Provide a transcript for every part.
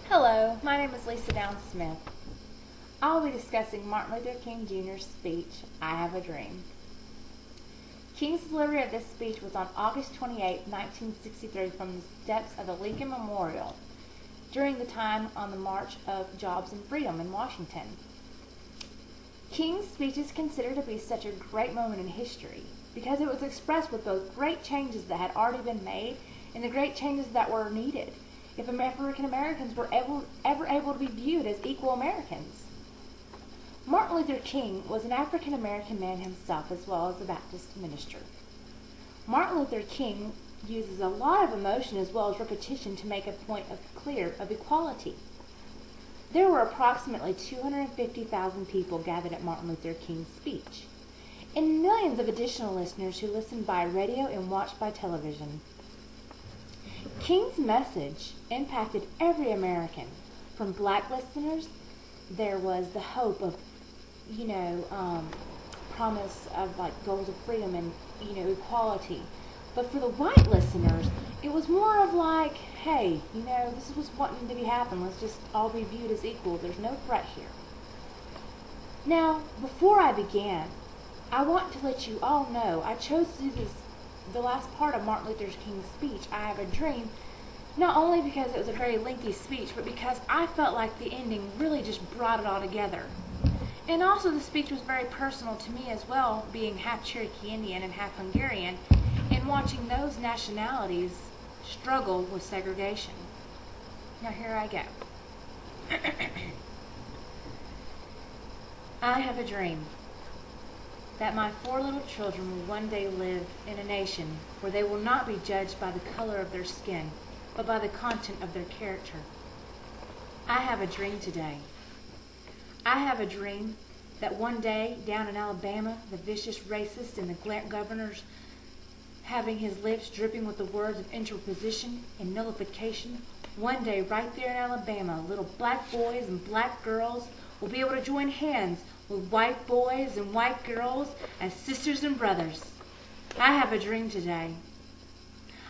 Hello, my name is Lisa Downs Smith. I'll be discussing Martin Luther King Jr.'s speech, I Have a Dream. King's delivery of this speech was on August 28, 1963, from the steps of the Lincoln Memorial during the time on the March of Jobs and Freedom in Washington. King's speech is considered to be such a great moment in history because it was expressed with both great changes that had already been made and the great changes that were needed if African Americans were ever able to be viewed as equal Americans. Martin Luther King was an African American man himself as well as a Baptist minister. Martin Luther King uses a lot of emotion as well as repetition to make a point clear of equality. There were approximately 250,000 people gathered at Martin Luther King's speech, and millions of additional listeners who listened by radio and watched by television. King's message impacted every American. From black listeners, there was the hope of, promise of goals of freedom and, equality. But for the white listeners, it was more of hey, this is what's wanting to be happen. Let's just all be viewed as equal. There's no threat here. Now, before I began, I want to let you all know I chose to do the last part of Martin Luther King's speech, I Have a Dream, not only because it was a very lengthy speech, but because I felt like the ending really just brought it all together. And also the speech was very personal to me as well, being half Cherokee Indian and half Hungarian, and watching those nationalities struggle with segregation. Now here I go. I have a dream that my 4 little children will one day live in a nation where they will not be judged by the color of their skin, but by the content of their character. I have a dream today. I have a dream that one day down in Alabama, the vicious racist and the governor's having his lips dripping with the words of interposition and nullification, one day right there in Alabama, little black boys and black girls will be able to join hands with white boys and white girls as sisters and brothers. I have a dream today.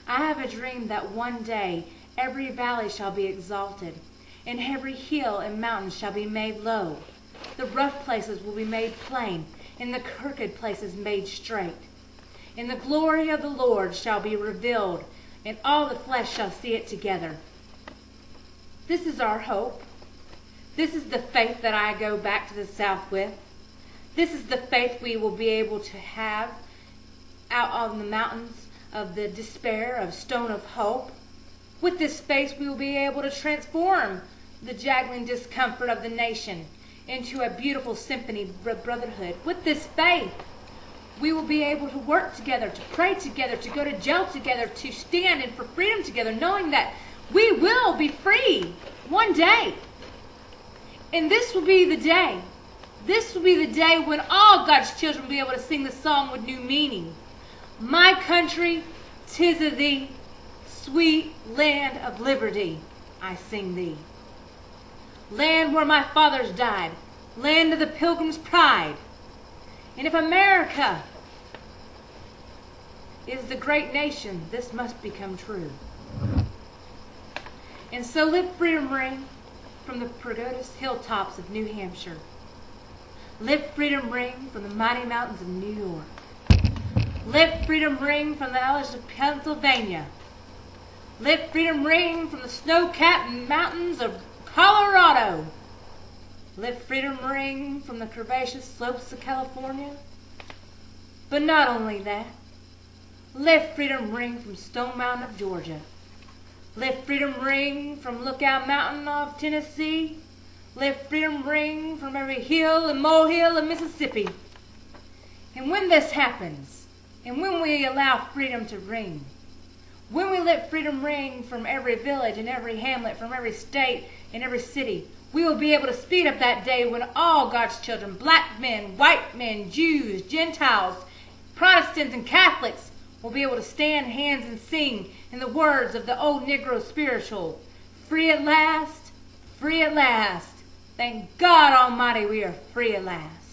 I have a dream that one day every valley shall be exalted, and every hill and mountain shall be made low. The rough places will be made plain, and the crooked places made straight. And the glory of the Lord shall be revealed, and all the flesh shall see it together. This is our hope. This is the faith that I go back to the South with. This is the faith we will be able to have out on the mountains of the despair, of stone of hope. With this faith we will be able to transform the jaggling discomfort of the nation into a beautiful symphony of brotherhood. With this faith we will be able to work together, to pray together, to go to jail together, to stand and for freedom together, knowing that we will be free one day. And this will be the day. This will be the day when all God's children will be able to sing the song with new meaning. My country, 'tis of thee, sweet land of liberty, I sing thee. Land where my fathers died, land of the pilgrim's pride. And if America is the great nation, this must become true. And so let freedom ring from the pagodas hilltops of New Hampshire. Let freedom ring from the mighty mountains of New York. Let freedom ring from the Alps of Pennsylvania. Let freedom ring from the snow-capped mountains of Colorado. Let freedom ring from the curvaceous slopes of California. But not only that, let freedom ring from Stone Mountain of Georgia. Let freedom ring from Lookout Mountain of Tennessee. Let freedom ring from every hill and molehill of Mississippi. And when this happens, and when we allow freedom to ring, when we let freedom ring from every village and every hamlet, from every state and every city, we will be able to speed up that day when all God's children, black men, white men, Jews, Gentiles, Protestants, and Catholics will be able to stand hands and sing in the words of the old Negro spiritual, free at last, free at last. Thank God Almighty we are free at last.